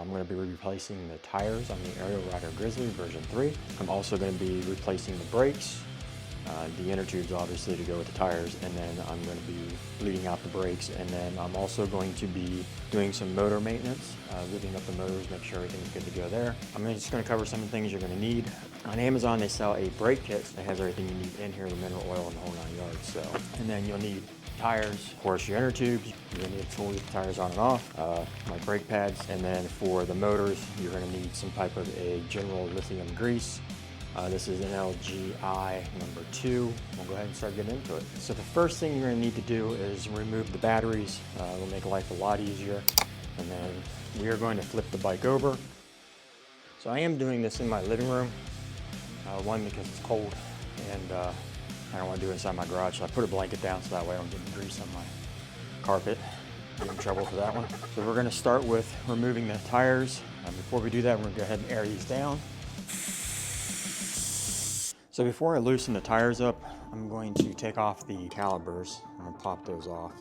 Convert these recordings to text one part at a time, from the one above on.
I'm going to be replacing the tires on the Ariel Rider Grizzly version 3. I'm also going to be replacing the brakes, the inner tubes obviously to go with the tires, and then I'm going to be bleeding out the brakes, and then I'm also going to be doing some motor maintenance, lubing up the motors, make sure everything's good to go there. I'm just going to cover some of the things you're going to need. On Amazon they sell a brake kit that has everything you need in here, the mineral oil and the whole 9 yards. So, and then you'll need tires, of course your inner tubes, you're going to need a tool to get the tires on and off, my brake pads, and then for the motors you're going to need some type of a general lithium grease. This is an LGI number 2. We'll go ahead and start getting into it. So the first thing you're going to need to do is remove the batteries. It'll make life a lot easier. And then we are going to flip the bike over. So I am doing this in my living room. One, because it's cold, and I don't want to do it inside my garage. So I put a blanket down so that way I don't get any grease on my carpet. Get in trouble for that one. So we're going to start with removing the tires. Before we do that, we're going to go ahead and air these down. So before I loosen the tires up, I'm going to take off the calipers. I'm going to pop those off.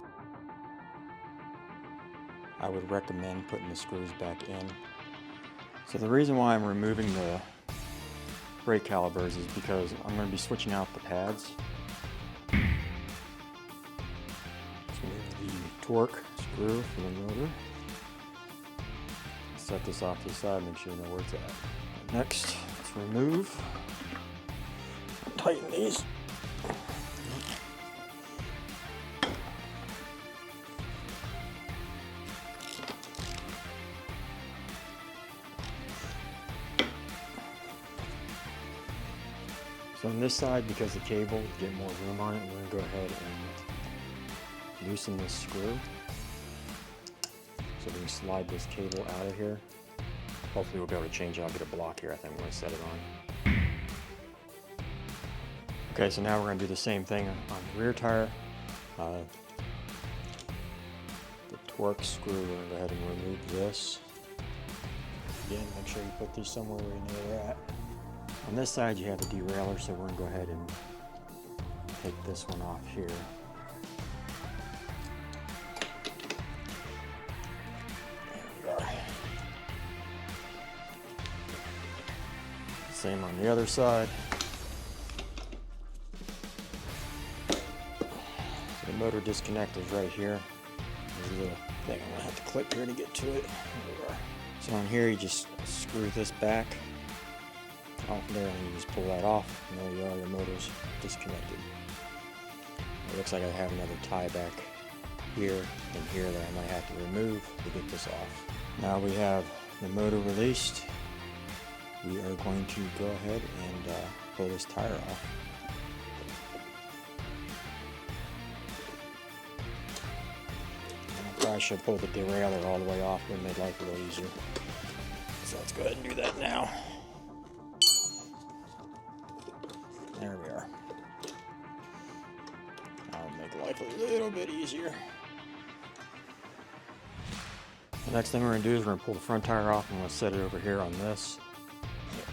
I would recommend putting the screws back in. So the reason why I'm removing the brake calipers is because I'm going to be switching out the pads. Let's move the torque screw for the motor. Set this off to the side, make sure you know where it's at. Next, let's remove. Tighten these. So on this side, because the cable, get more room on it, we're going to go ahead and loosen this screw. So we can slide this cable out of here. Hopefully we'll be able to change it. I'll get a block here, I think, when I set it on. Okay, so now we're going to do the same thing on the rear tire. The torque screw, we're going to go ahead and remove this. Again, make sure you put these somewhere where you know they're at. On this side you have a derailleur, so we're going to go ahead and take this one off here. There we are. Same on the other side. The motor disconnect is right here. There's a little thing I'm going to have to clip here to get to it. There we are. So on here you just screw this back. Off there, and you just pull that off, and there you are, your motor's disconnected. It looks like I have another tie back here and here that I might have to remove to get this off. Now we have the motor released. We are going to go ahead and pull this tire off. I should pull the derailleur all the way off and make life a little easier. So let's go ahead and do that now. There we are. That'll make life a little bit easier. The next thing we're going to do is we're going to pull the front tire off, and we'll set it over here on this.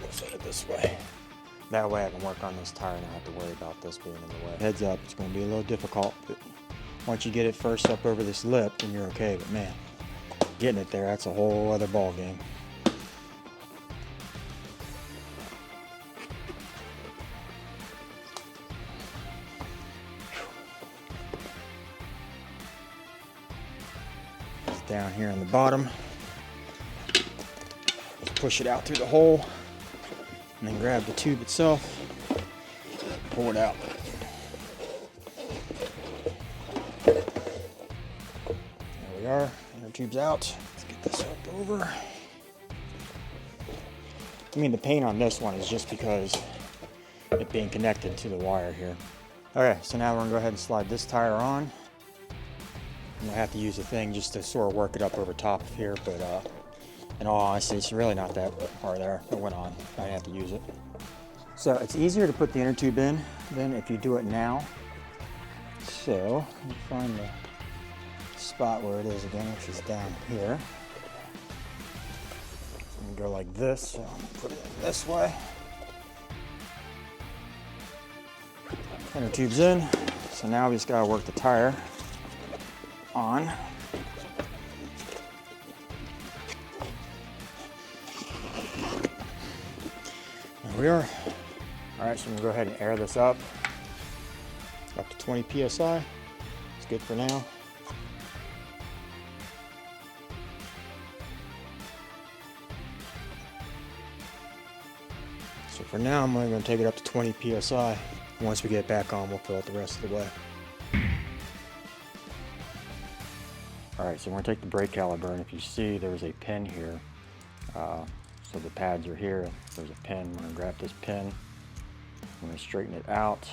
We'll set it this way. That way I can work on this tire and not have to worry about this being in the way. Heads up, it's going to be a little difficult, but once you get it first up over this lip, then you're okay. But man, getting it there, that's a whole other ball game. It's down here on the bottom. Just push it out through the hole, and then grab the tube itself, pull it out. Are. Inner tube's out. Let's get this up over. I mean, the pain on this one is just because it being connected to the wire here. Okay, so now we're gonna go ahead and slide this tire on. I'm gonna have to use a thing just to sort of work it up over top of here, but in all honesty, it's really not that hard there. It went on. I have to use it. So it's easier to put the inner tube in than if you do it now. So let me find the spot where it is again, which is down here. And go like this, so I'm gonna put it in this way. Inner tube's in, so now we just gotta work the tire on. we are. All right, so I'm gonna go ahead and air this up to 20 PSI. It's good for now. So for now, I'm only gonna take it up to 20 PSI. Once we get it back on, we'll fill it the rest of the way. All right, so we're gonna take the brake caliper, and if you see, there's a pin here. So the pads are here. There's a pin. We're gonna grab this pin. I'm gonna straighten it out.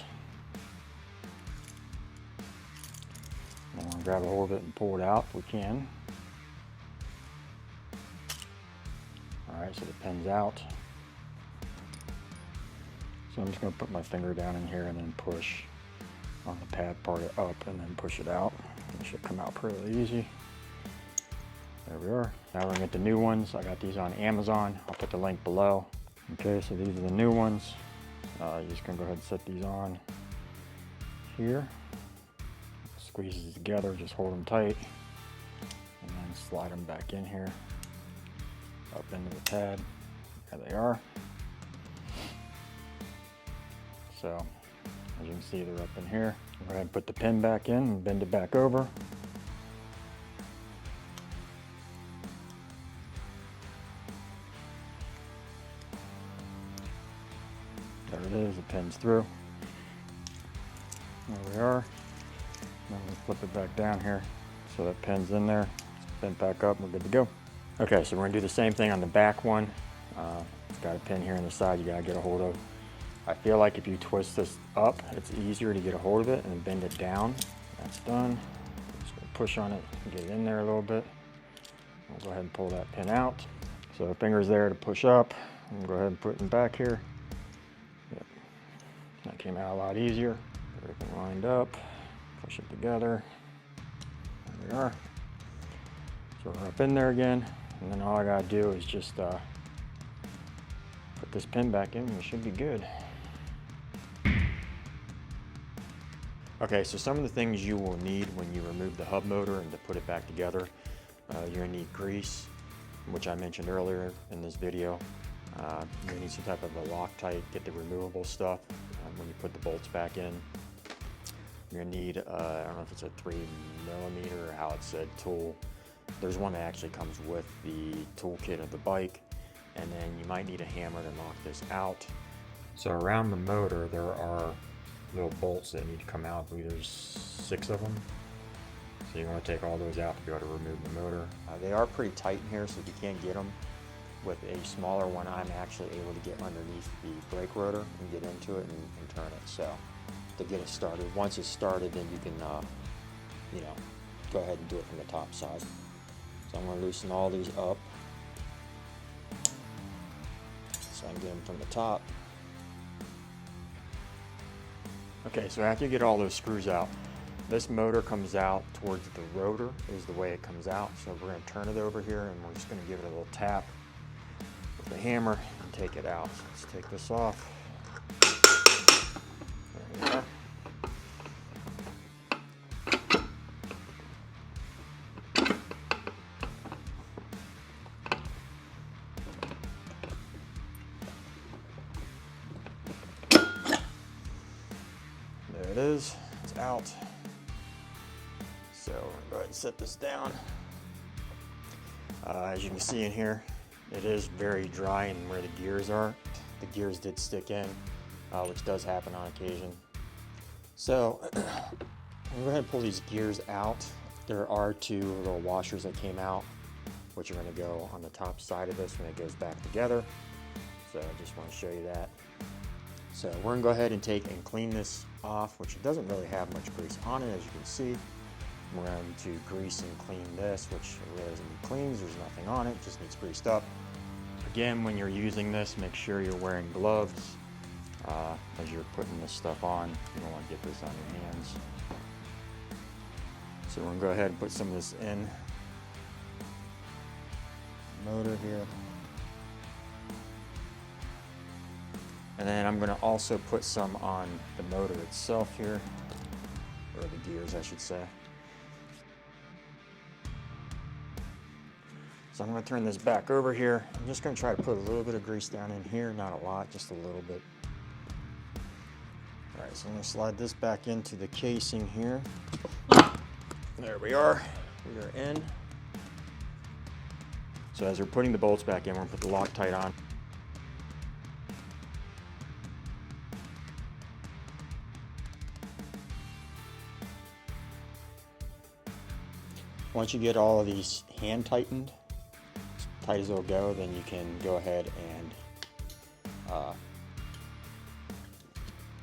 And we're gonna grab a hold of it and pull it out if we can. All right, so the pin's out. So I'm just gonna put my finger down in here and then push on the pad part up and then push it out. It should come out pretty easy. There we are. Now we're gonna get the new ones. I got these on Amazon. I'll put the link below. Okay, so these are the new ones. You're just gonna go ahead and set these on here. Squeeze these together, just hold them tight. And then slide them back in here, up into the pad. There they are. So, as you can see, they're up in here. Go ahead and put the pin back in and bend it back over. There it is, the pin's through. There we are. Then we'll flip it back down here so that pin's in there. It's bent back up, we're good to go. Okay, so we're gonna do the same thing on the back one. It's got a pin here on the side you gotta get a hold of. I feel like if you twist this up, it's easier to get a hold of it and bend it down. That's done. Just gonna push on it and get it in there a little bit. We'll go ahead and pull that pin out. So the finger's there to push up. I'm gonna go ahead and put it back here. Yep. That came out a lot easier. Everything lined up. Push it together. There we are. So we're up in there again. And then all I gotta do is just put this pin back in and we should be good. Okay, so some of the things you will need when you remove the hub motor and to put it back together, you're gonna need grease, which I mentioned earlier in this video. You're gonna need some type of a Loctite, get the removable stuff when you put the bolts back in. You're gonna need, I don't know if it's a 3mm or how it said tool. There's one that actually comes with the toolkit of the bike. And then you might need a hammer to knock this out. So around the motor, there are little bolts that need to come out. I believe there's 6 of them. So you want to take all those out to be able to remove the motor. They are pretty tight in here, so if you can't get them with a smaller one, I'm actually able to get underneath the brake rotor and get into it and turn it. So to get it started, once it's started, then you can, go ahead and do it from the top side. So I'm going to loosen all these up, so I can get them from the top. Okay, so after you get all those screws out, this motor comes out towards the rotor is the way it comes out. So we're going to turn it over here and we're just going to give it a little tap with the hammer and take it out. So let's take this off. There we go. There it is, it's out. So we're gonna go ahead and set this down. As you can see in here, it is very dry and where the gears are. The gears did stick in, which does happen on occasion. So I'm gonna go ahead and pull these gears out. There are 2 little washers that came out, which are gonna go on the top side of this when it goes back together. So I just want to show you that. So we're gonna go ahead and take and clean this off, which it doesn't really have much grease on it, as you can see. We're going to grease and clean this, which it really doesn't need cleans. There's nothing on it, it just needs greased up. Again, when you're using this, make sure you're wearing gloves as you're putting this stuff on. You don't want to get this on your hands. So we're gonna go ahead and put some of this in the motor here. And then I'm going to also put some on the motor itself here, or the gears I should say. So So I'm going to turn this back over here. I'm just going to try to put a little bit of grease down in here, not a lot, just a little bit. All right, so I'm going to slide this back into the casing here. There we are. We are in. So as we're putting the bolts back in, we're going to put the Loctite on. Once you get all of these hand tightened, as tight as they'll go, then you can go ahead and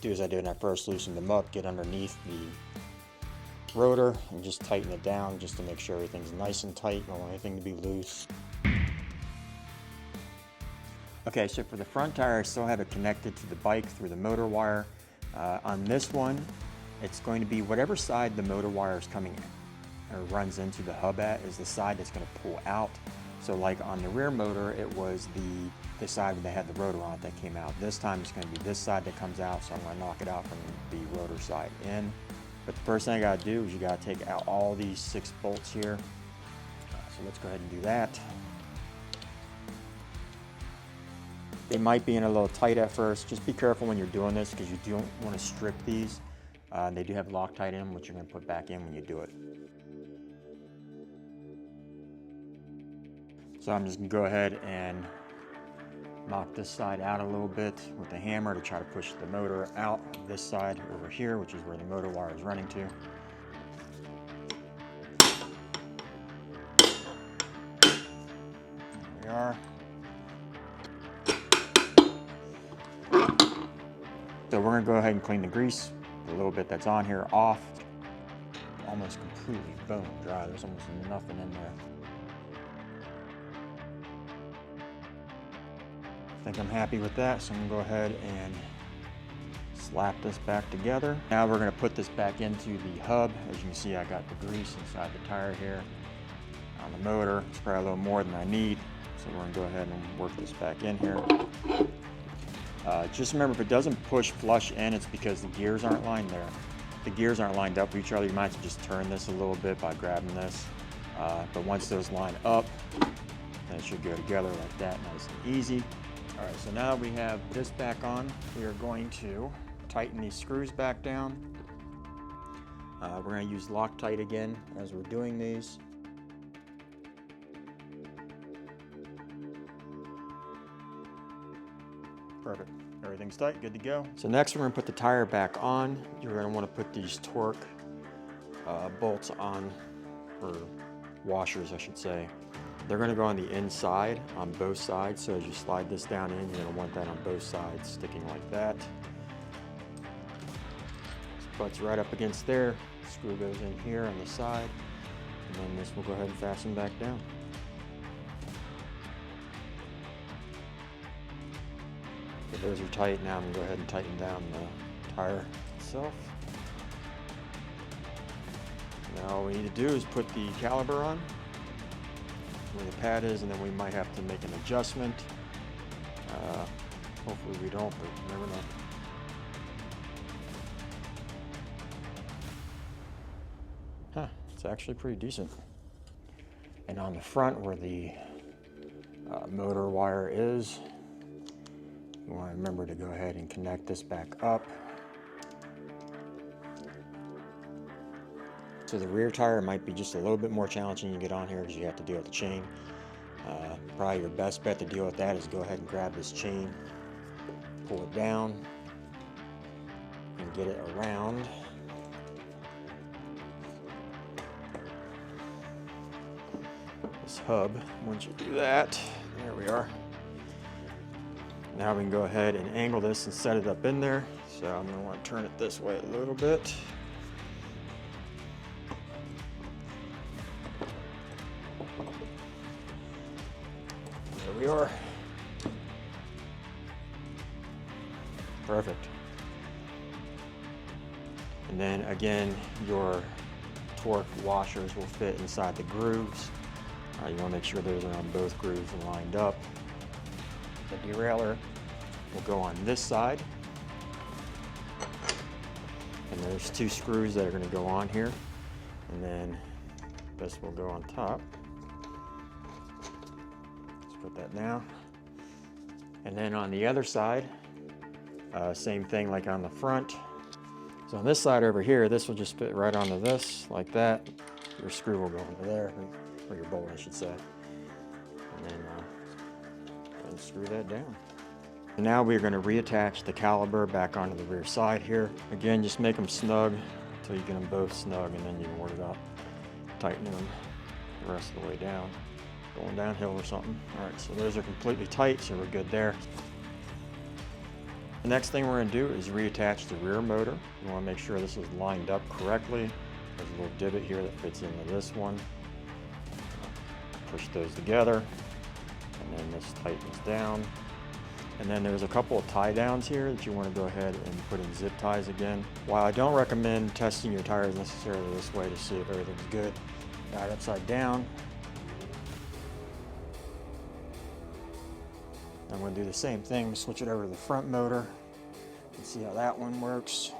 do as I did when I first loosened them up, get underneath the rotor and just tighten it down just to make sure everything's nice and tight. Don't want anything to be loose. Okay, so for the front tire, I still have it connected to the bike through the motor wire. On this one, it's going to be whatever side the motor wire is coming in or runs into the hub at is the side that's going to pull out. So like on the rear motor, it was the side where they had the rotor on it that came out. This time it's going to be this side that comes out, so I'm going to knock it out from the rotor side in. But the first thing I got to do is you got to take out all these 6 bolts here. So let's go ahead and do that. They might be in a little tight at first. Just be careful when you're doing this because you don't want to strip these. They do have Loctite in them, which you're going to put back in when you do it. So I'm just going to go ahead and knock this side out a little bit with the hammer to try to push the motor out this side over here, which is where the motor wire is running to. There we are. So we're going to go ahead and clean the grease, a little bit that's on here, off. Almost completely bone dry. There's almost nothing in there. I think I'm happy with that, so I'm going to go ahead and slap this back together. Now we're going to put this back into the hub. As you can see, I got the grease inside the tire here. On the motor, it's probably a little more than I need, so we're going to go ahead and work this back in here. Just remember, if it doesn't push flush in, it's because the gears aren't lined there. The gears aren't lined up with each other. You might have to just turn this a little bit by grabbing this. But once those line up, then it should go together like that, nice and easy. All right, so now we have this back on. We are going to tighten these screws back down. We're going to use Loctite again as we're doing these. Perfect. Everything's tight, good to go. So next we're going to put the tire back on. You're going to want to put these torque bolts on, or washers I should say. They're going to go on the inside on both sides, so as you slide this down in, you're going to want that on both sides, sticking like that. This butts right up against there. Screw goes in here on the side, and then this will go ahead and fasten back down. Okay, those are tight. Now I'm going to go ahead and tighten down the tire itself. Now all we need to do is put the caliper on where the pad is, and then we might have to make an adjustment. Hopefully we don't, but you never know. Huh, it's actually pretty decent. And on the front where the motor wire is, you want to remember to go ahead and connect this back up. So the rear tire might be just a little bit more challenging to get on here because you have to deal with the chain. Probably your best bet to deal with that is go ahead and grab this chain, pull it down, and get it around. This hub. Once you do that, there we are. Now we can go ahead and angle this and set it up in there. So I'm going to want to turn it this way a little bit. There we are. Perfect. And then again, your torque washers will fit inside the grooves. You want to make sure those are on both grooves and lined up. The derailleur will go on this side. And there's 2 screws that are going to go on here. And then this will go on top. put that down. And then on the other side, same thing like on the front. So on this side over here, this will just fit right onto this, like that. Your screw will go into there, or your bolt, I should say. And then screw that down. And now we're going to reattach the caliper back onto the rear side here. Again, just make them snug until you get them both snug, and then you can work it up, tightening them the rest of the way down. Going downhill or something. All right, so those are completely tight, so we're good there. The next thing we're going to do is reattach the rear motor. You want to make sure this is lined up correctly. There's a little divot here that fits into this one. Push those together, and then this tightens down. And then there's a couple of tie downs here that you want to go ahead and put in zip ties again. While I don't recommend testing your tires necessarily this way to see if everything's good, got it upside down. I'm going to do the same thing, switch it over to the front motor and see how that one works.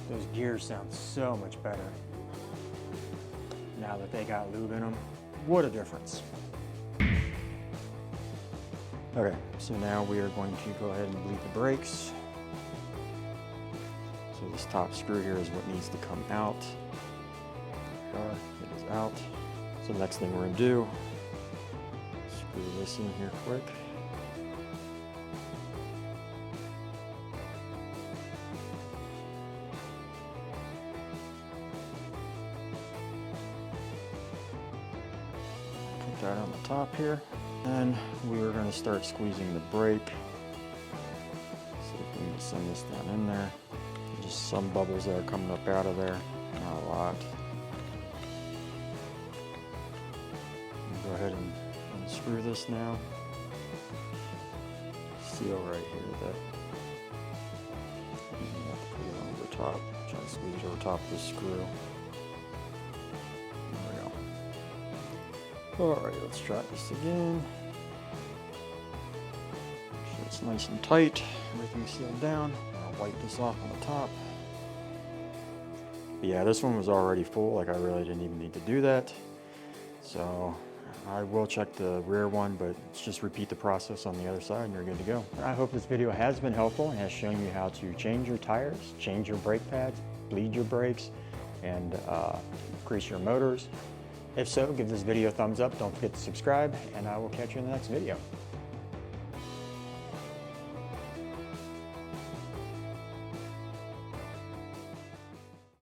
Those gears sound so much better now that they got lube in them. What a difference. Okay, so now we are going to go ahead and bleed the brakes. So this top screw here is what needs to come out. It is out. So the next thing we're going to do, screw this in here quick. Put that on the top here. And we are going to start squeezing the brake. See if we can send this down in there. Just some bubbles that are coming up out of there, not a lot. Go ahead and unscrew this now. Seal right here that you have to put it over top. Try to squeeze over top of the screw. There we go. Alright, let's try this again. Make sure it's nice and tight. Everything's sealed down. I'll wipe this off on the top. But yeah, this one was already full. Like, I really didn't even need to do that. So I will check the rear one, but just repeat the process on the other side and you're good to go. I hope this video has been helpful and has shown you how to change your tires, change your brake pads, bleed your brakes, and grease your motors. If so, give this video a thumbs up. Don't forget to subscribe, and I will catch you in the next video.